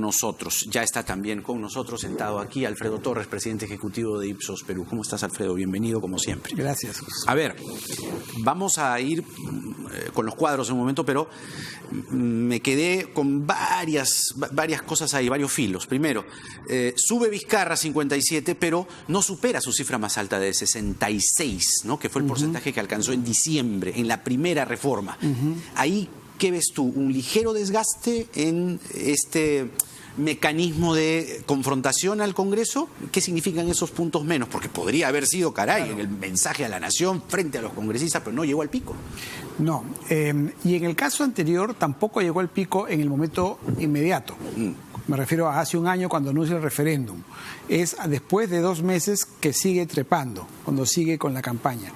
nosotros. Ya está también con nosotros, sentado aquí, Alfredo Torres, presidente ejecutivo de Ipsos Perú. ¿Cómo estás, Alfredo? Bienvenido, como siempre. Gracias. A ver, vamos a ir con los cuadros en un momento, pero me quedé con varias cosas ahí, varios filos. Primero, sube Vizcarra 57, pero no supera su cifra más alta de 66, ¿no? Que fue el porcentaje que alcanzó en diciembre, en la primera reforma. Ahí, ¿qué ves tú? ¿Un ligero desgaste en este mecanismo de confrontación al Congreso? ¿Qué significan esos puntos menos? Porque podría haber sido, caray, en el mensaje a la nación frente a los congresistas, pero no llegó al pico. No, y en el caso anterior tampoco llegó al pico en el momento inmediato. Me refiero a hace un año cuando anuncia el referéndum. Es después de 2 meses que sigue trepando, cuando sigue con la campaña.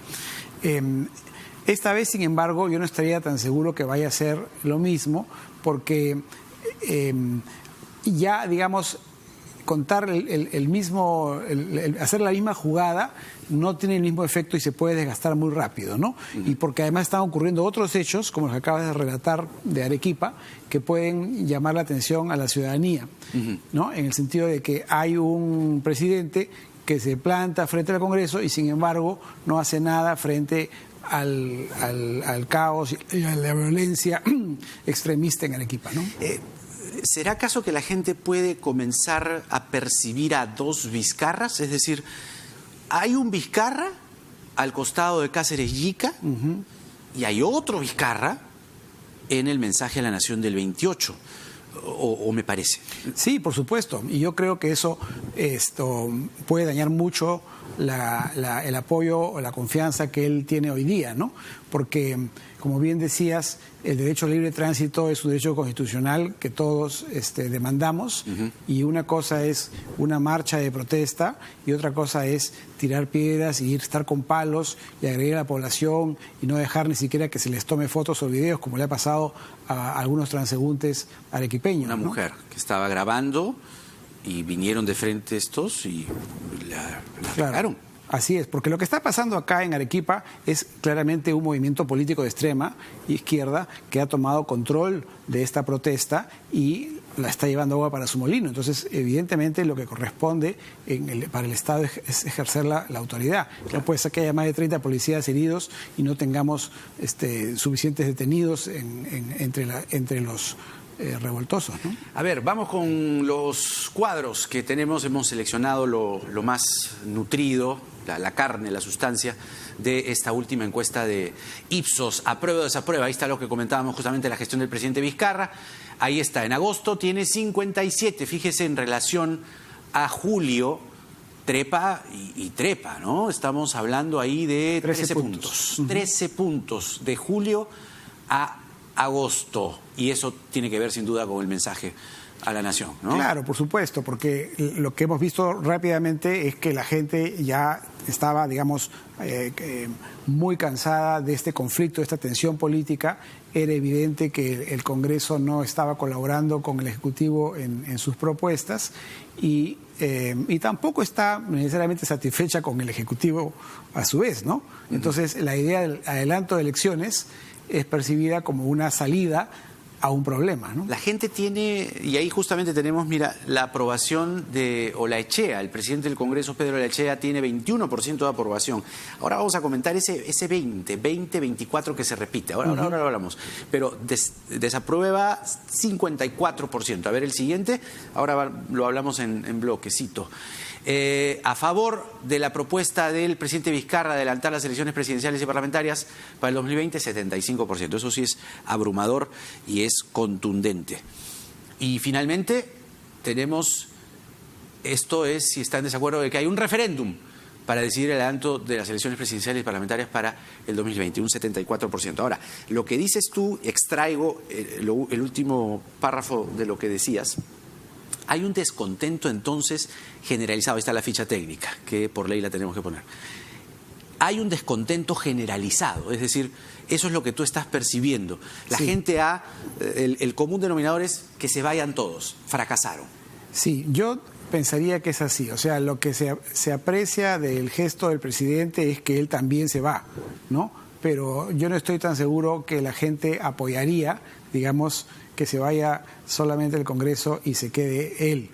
Esta vez, sin embargo, yo no estaría tan seguro que vaya a ser lo mismo, porque ya, digamos, contar hacer la misma jugada no tiene el mismo efecto y se puede desgastar muy rápido, ¿no? Y porque además están ocurriendo otros hechos, como los que acabas de relatar de Arequipa, que pueden llamar la atención a la ciudadanía, ¿no? En el sentido de que hay un presidente que se planta frente al Congreso y, sin embargo, no hace nada frente al caos y a la violencia extremista en Arequipa, ¿no? ¿Será acaso que la gente puede comenzar a percibir a 2 Vizcarras? Es decir, hay un Vizcarra al costado de Cáceres Llica y hay otro Vizcarra en el mensaje a la nación del 28. ¿O me parece? Sí, por supuesto. Y yo creo que esto puede dañar mucho el apoyo o la confianza que él tiene hoy día, ¿no? Porque, como bien decías, el derecho al libre tránsito es un derecho constitucional que todos demandamos, y una cosa es una marcha de protesta y otra cosa es tirar piedras y estar con palos y agredir a la población y no dejar ni siquiera que se les tome fotos o videos, como le ha pasado a algunos transeúntes arequipeños. Una mujer que estaba grabando y vinieron de frente estos y la fregaron. Así es, porque lo que está pasando acá en Arequipa es claramente un movimiento político de extrema izquierda que ha tomado control de esta protesta y la está llevando agua para su molino. Entonces, evidentemente, lo que corresponde para el Estado es ejercer la autoridad. No puede ser que haya más de 30 policías heridos y no tengamos suficientes detenidos entre los revoltosos, ¿no? A ver, vamos con los cuadros que tenemos. Hemos seleccionado lo más nutrido, la carne, la sustancia de esta última encuesta de Ipsos. ¿Aprueba o desaprueba? Ahí está lo que comentábamos justamente, la gestión del presidente Vizcarra. Ahí está, en agosto tiene 57. Fíjese, en relación a julio, trepa y trepa, ¿no? Estamos hablando ahí de 13 puntos. 13 puntos de julio a agosto, y eso tiene que ver sin duda con el mensaje a la nación, ¿no? Claro, por supuesto, porque lo que hemos visto rápidamente es que la gente ya estaba, digamos, muy cansada de este conflicto, de esta tensión política. Era evidente que el Congreso no estaba colaborando con el Ejecutivo en sus propuestas y tampoco está necesariamente satisfecha con el Ejecutivo a su vez, ¿no? Entonces, la idea del adelanto de elecciones es percibida como una salida a un problema, ¿no? La gente tiene, y ahí justamente tenemos, mira, la aprobación de Olaechea. El presidente del Congreso, Pedro Olaechea, tiene 21% de aprobación. Ahora vamos a comentar ese 24 que se repite. Ahora lo hablamos. Pero desaprueba 54%. A ver, el siguiente, ahora lo hablamos en bloquecito. A favor de la propuesta del presidente Vizcarra de adelantar las elecciones presidenciales y parlamentarias para el 2020, 75%. Eso sí es abrumador y es contundente. Y finalmente tenemos, esto es si está en desacuerdo de que hay un referéndum para decidir el adelanto de las elecciones presidenciales y parlamentarias para el 2020, un 74%. Ahora, lo que dices tú, extraigo el último párrafo de lo que decías. Hay un descontento entonces generalizado. Ahí está la ficha técnica, que por ley la tenemos que poner. Hay un descontento generalizado, es decir, eso es lo que tú estás percibiendo. La gente el común denominador es que se vayan todos, fracasaron. Sí, yo pensaría que es así. O sea, lo que se aprecia del gesto del presidente es que él también se va, ¿no? Pero yo no estoy tan seguro que la gente apoyaría, digamos, que se vaya solamente el Congreso y se quede él,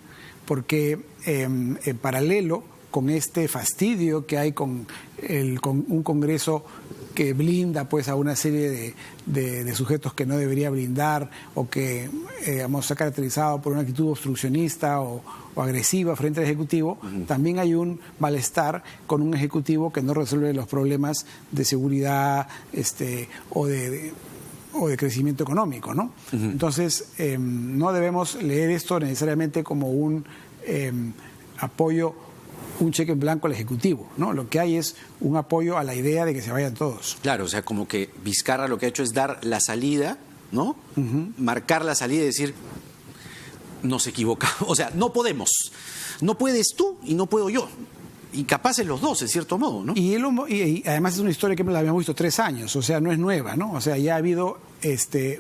porque en paralelo con este fastidio que hay con un Congreso que blinda pues a una serie de sujetos que no debería blindar, o que se ha caracterizado por una actitud obstruccionista o agresiva frente al Ejecutivo. También hay un malestar con un Ejecutivo que no resuelve los problemas de seguridad o de crecimiento económico, ¿no? Entonces, no debemos leer esto necesariamente como un apoyo, un cheque en blanco al Ejecutivo, ¿no? Lo que hay es un apoyo a la idea de que se vayan todos. Claro, o sea, como que Vizcarra lo que ha hecho es dar la salida, ¿no? Marcar la salida y decir, nos equivocamos. O sea, no podemos. No puedes tú y no puedo yo. Incapaces los dos, en cierto modo, ¿no? Y además es una historia que la habíamos visto 3 años, o sea, no es nueva, ¿no? O sea, ya ha habido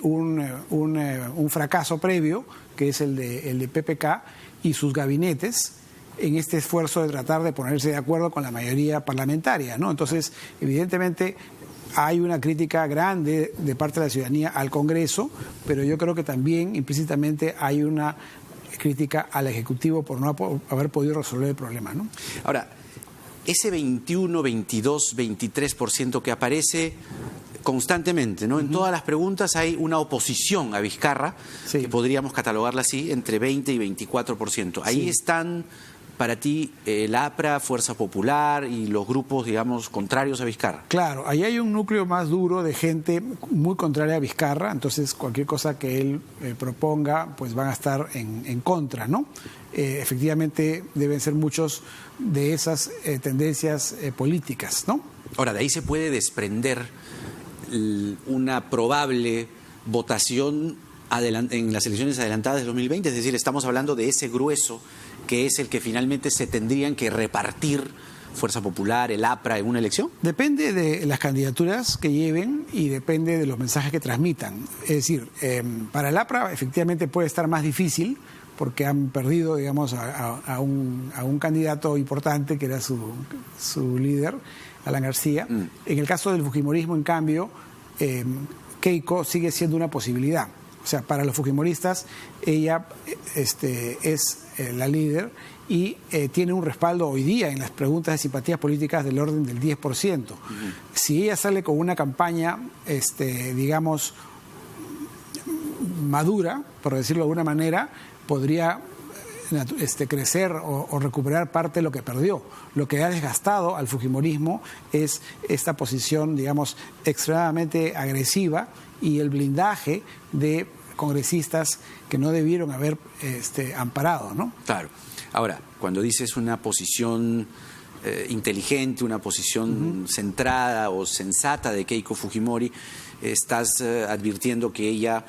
un fracaso previo, que es el de PPK y sus gabinetes, en este esfuerzo de tratar de ponerse de acuerdo con la mayoría parlamentaria, ¿no? Entonces, evidentemente, hay una crítica grande de parte de la ciudadanía al Congreso, pero yo creo que también implícitamente hay una crítica al Ejecutivo por no haber podido resolver el problema, ¿no? Ahora, ese 21, 22, 23% que aparece constantemente, ¿no? En todas las preguntas hay una oposición a Vizcarra, sí, que podríamos catalogarla así, entre 20 y 24%. Ahí sí, están para ti el APRA, Fuerza Popular y los grupos, digamos, contrarios a Vizcarra. Claro, ahí hay un núcleo más duro de gente muy contraria a Vizcarra, entonces cualquier cosa que él proponga, pues van a estar en contra, ¿no? Efectivamente deben ser muchos de esas tendencias políticas, ¿no? Ahora, de ahí se puede desprender una probable votación en las elecciones adelantadas del 2020, es decir, estamos hablando de ese grueso que es el que finalmente se tendrían que repartir Fuerza Popular, el APRA, en una elección. Depende de las candidaturas que lleven y depende de los mensajes que transmitan. Es decir, para el APRA efectivamente puede estar más difícil porque han perdido, digamos, a un candidato importante que era su líder, Alan García. En el caso del fujimorismo, en cambio, Keiko sigue siendo una posibilidad. O sea, para los fujimoristas, ella es la líder y tiene un respaldo hoy día en las preguntas de simpatías políticas del orden del 10%. Si ella sale con una campaña, digamos, madura, por decirlo de alguna manera, podría crecer o recuperar parte de lo que perdió. Lo que ha desgastado al fujimorismo es esta posición, digamos, extremadamente agresiva y el blindaje de congresistas que no debieron haber amparado, ¿no? Claro. Ahora, cuando dices una posición inteligente, una posición centrada o sensata de Keiko Fujimori, estás advirtiendo que ella,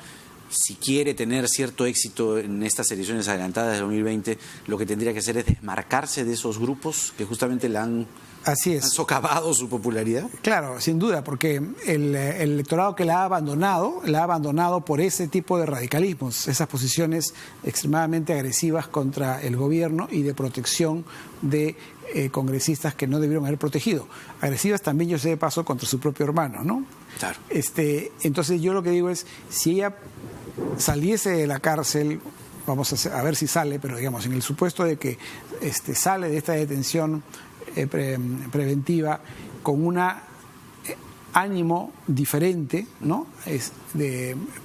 si quiere tener cierto éxito en estas elecciones adelantadas de 2020, lo que tendría que hacer es desmarcarse de esos grupos que justamente la han socavado su popularidad. Claro, sin duda, porque el electorado que la ha abandonado por ese tipo de radicalismos, esas posiciones extremadamente agresivas contra el gobierno y de protección de congresistas que no debieron haber protegido. Agresivas también, yo sé de paso, contra su propio hermano, ¿no? Claro. Entonces yo lo que digo es, si ella saliese de la cárcel, vamos a ver si sale, pero digamos, en el supuesto de que sale de esta detención preventiva con un ánimo diferente, ¿no?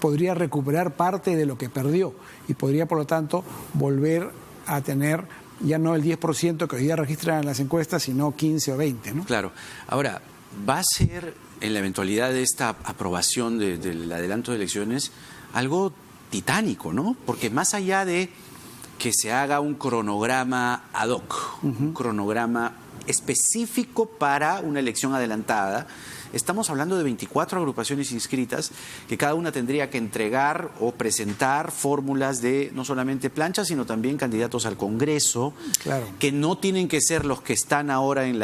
Podría recuperar parte de lo que perdió y podría, por lo tanto, volver a tener ya no el 10% que hoy día registran en las encuestas, sino 15 o 20, ¿no? Claro. Ahora, va a ser, en la eventualidad de esta aprobación del adelanto de elecciones, algo titánico, ¿no? Porque más allá de que se haga un cronograma ad hoc, un cronograma específico para una elección adelantada, estamos hablando de 24 agrupaciones inscritas que cada una tendría que entregar o presentar fórmulas de no solamente planchas, sino también candidatos al Congreso, claro, que no tienen que ser los que están ahora en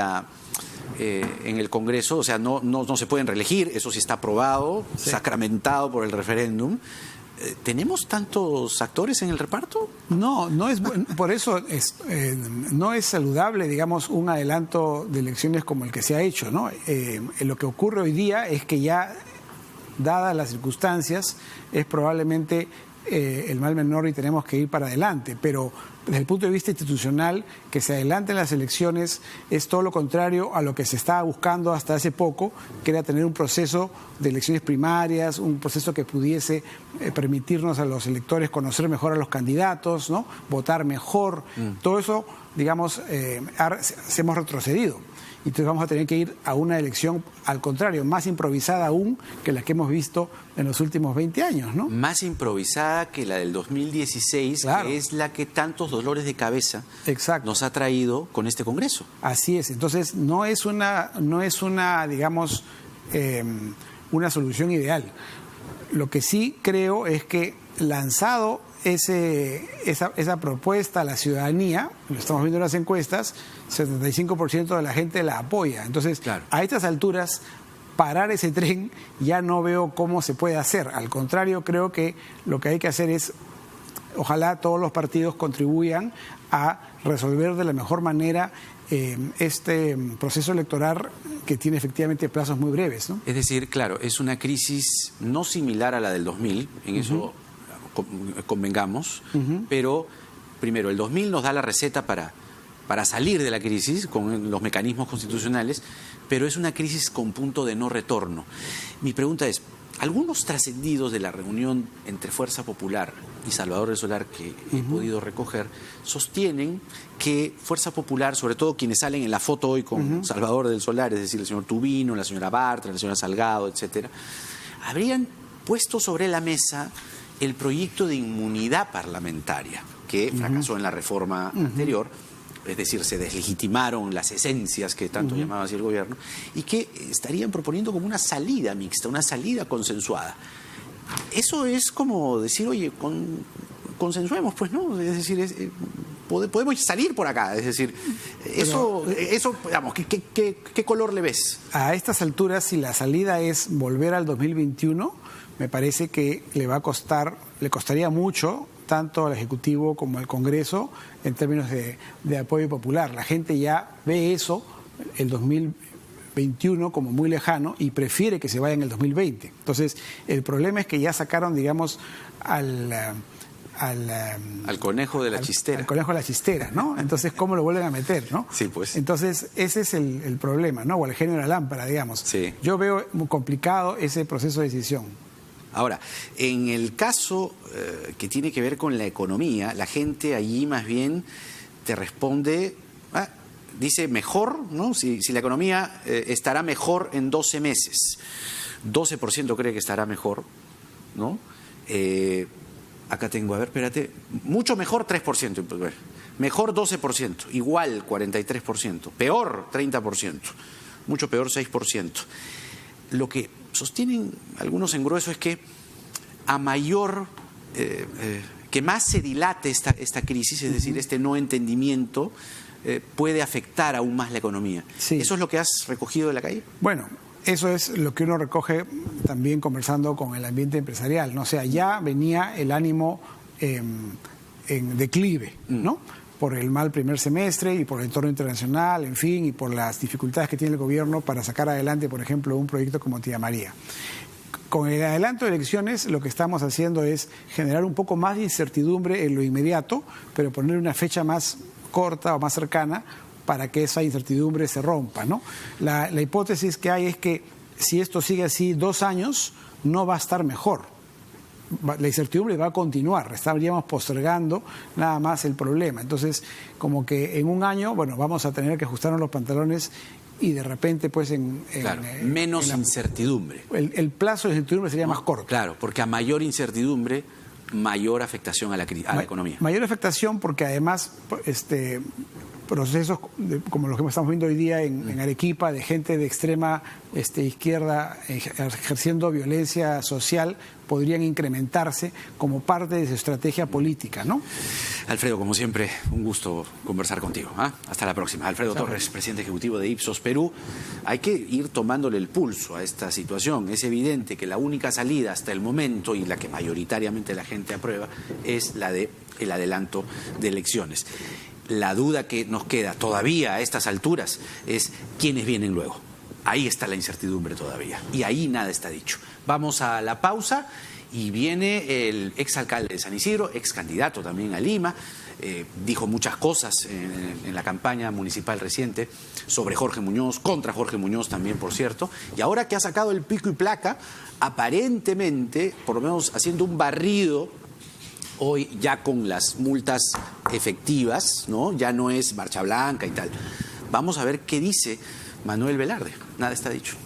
el Congreso, o sea, no se pueden reelegir, eso sí está aprobado, sí, sacramentado por el referéndum. ¿Tenemos tantos actores en el reparto? No es por eso no es saludable, digamos, un adelanto de elecciones como el que se ha hecho, ¿no? Lo que ocurre hoy día es que ya, dadas las circunstancias, es probablemente el mal menor y tenemos que ir para adelante, pero desde el punto de vista institucional, que se adelanten las elecciones es todo lo contrario a lo que se estaba buscando hasta hace poco, que era tener un proceso de elecciones primarias, un proceso que pudiese permitirnos a los electores conocer mejor a los candidatos, ¿no? Votar mejor. Todo eso, digamos, hemos retrocedido. Entonces vamos a tener que ir a una elección, al contrario, más improvisada aún que la que hemos visto en los últimos 20 años, ¿no? Más improvisada que la del 2016, claro, que es la que tantos dolores de cabeza nos ha traído con este Congreso. Así es. Entonces no es una digamos, una solución ideal. Lo que sí creo es que lanzado esa propuesta a la ciudadanía, lo estamos viendo en las encuestas, 75% de la gente la apoya. Entonces, claro, a estas alturas, parar ese tren ya no veo cómo se puede hacer. Al contrario, creo que lo que hay que hacer es, ojalá todos los partidos contribuyan a resolver de la mejor manera este proceso electoral que tiene efectivamente plazos muy breves, ¿no? Es decir, claro, es una crisis no similar a la del 2000, en eso convengamos, pero primero, el 2000 nos da la receta para salir de la crisis con los mecanismos constitucionales, pero es una crisis con punto de no retorno. Mi pregunta es, algunos trascendidos de la reunión entre Fuerza Popular y Salvador del Solar que he podido recoger, sostienen que Fuerza Popular, sobre todo quienes salen en la foto hoy con Salvador del Solar, es decir, el señor Tubino, la señora Bartra, la señora Salgado, etcétera, habrían puesto sobre la mesa el proyecto de inmunidad parlamentaria, que fracasó en la reforma anterior, es decir, se deslegitimaron las esencias que tanto llamaba así el gobierno, y que estarían proponiendo como una salida mixta, una salida consensuada. Eso es como decir, oye, consensuemos, pues, ¿no? Es decir, podemos salir por acá, es decir, eso digamos, ¿qué color le ves? A estas alturas, si la salida es volver al 2021, me parece que le costaría mucho tanto al Ejecutivo como al Congreso en términos de apoyo popular. La gente ya ve eso, el 2021, como muy lejano y prefiere que se vaya en el 2020. Entonces, el problema es que ya sacaron, digamos, al conejo de la chistera. Al conejo de la chistera, ¿no? Entonces, ¿cómo lo vuelven a meter, no? Sí, pues. Entonces, ese es el problema, ¿no? O el genio de la lámpara, digamos. Sí. Yo veo muy complicado ese proceso de decisión. Ahora, en el caso que tiene que ver con la economía, la gente allí más bien te responde, dice mejor, ¿no? Si la economía estará mejor en 12 meses. 12% cree que estará mejor, ¿no? Acá tengo, a ver, espérate, mucho mejor 3%, mejor 12%, igual 43%, peor 30%, mucho peor 6%. Lo que sostienen algunos en grueso es que a mayor, que más se dilate esta crisis, es decir, este no entendimiento, puede afectar aún más la economía. Sí. ¿Eso es lo que has recogido de la calle? Bueno, eso es lo que uno recoge también conversando con el ambiente empresarial, ¿no? O sea, ya venía el ánimo en declive, ¿no? Por el mal primer semestre y por el entorno internacional, en fin, y por las dificultades que tiene el gobierno para sacar adelante, por ejemplo, un proyecto como Tía María. Con el adelanto de elecciones, lo que estamos haciendo es generar un poco más de incertidumbre en lo inmediato, pero poner una fecha más corta o más cercana para que esa incertidumbre se rompa, ¿no? La hipótesis que hay es que si esto sigue así 2 años, no va a estar mejor. La incertidumbre va a continuar, estaríamos postergando nada más el problema. Entonces, como que en 1 año, bueno, vamos a tener que ajustarnos los pantalones y de repente, pues, menos incertidumbre. El plazo de incertidumbre sería más corto. Claro, porque a mayor incertidumbre, mayor afectación a la economía. Mayor afectación porque además, procesos como los que estamos viendo hoy día en Arequipa, de gente de extrema izquierda ejerciendo violencia social, podrían incrementarse como parte de su estrategia política, ¿no? Alfredo, como siempre, un gusto conversar contigo. Hasta la próxima. Alfredo Torres, presidente ejecutivo de Ipsos Perú. Hay que ir tomándole el pulso a esta situación. Es evidente que la única salida hasta el momento, y la que mayoritariamente la gente aprueba, es la de el adelanto de elecciones. La duda que nos queda todavía a estas alturas es quiénes vienen luego. Ahí está la incertidumbre todavía y ahí nada está dicho. Vamos a la pausa Y viene el exalcalde de San Isidro, ex candidato también a Lima, dijo muchas cosas en la campaña municipal reciente sobre Jorge Muñoz, contra Jorge Muñoz también, por cierto, y ahora que ha sacado el pico y placa, aparentemente, por lo menos haciendo un barrido, hoy ya con las multas efectivas, ¿no? Ya no es marcha blanca y tal. Vamos a ver qué dice Manuel Velarde. Nada está dicho.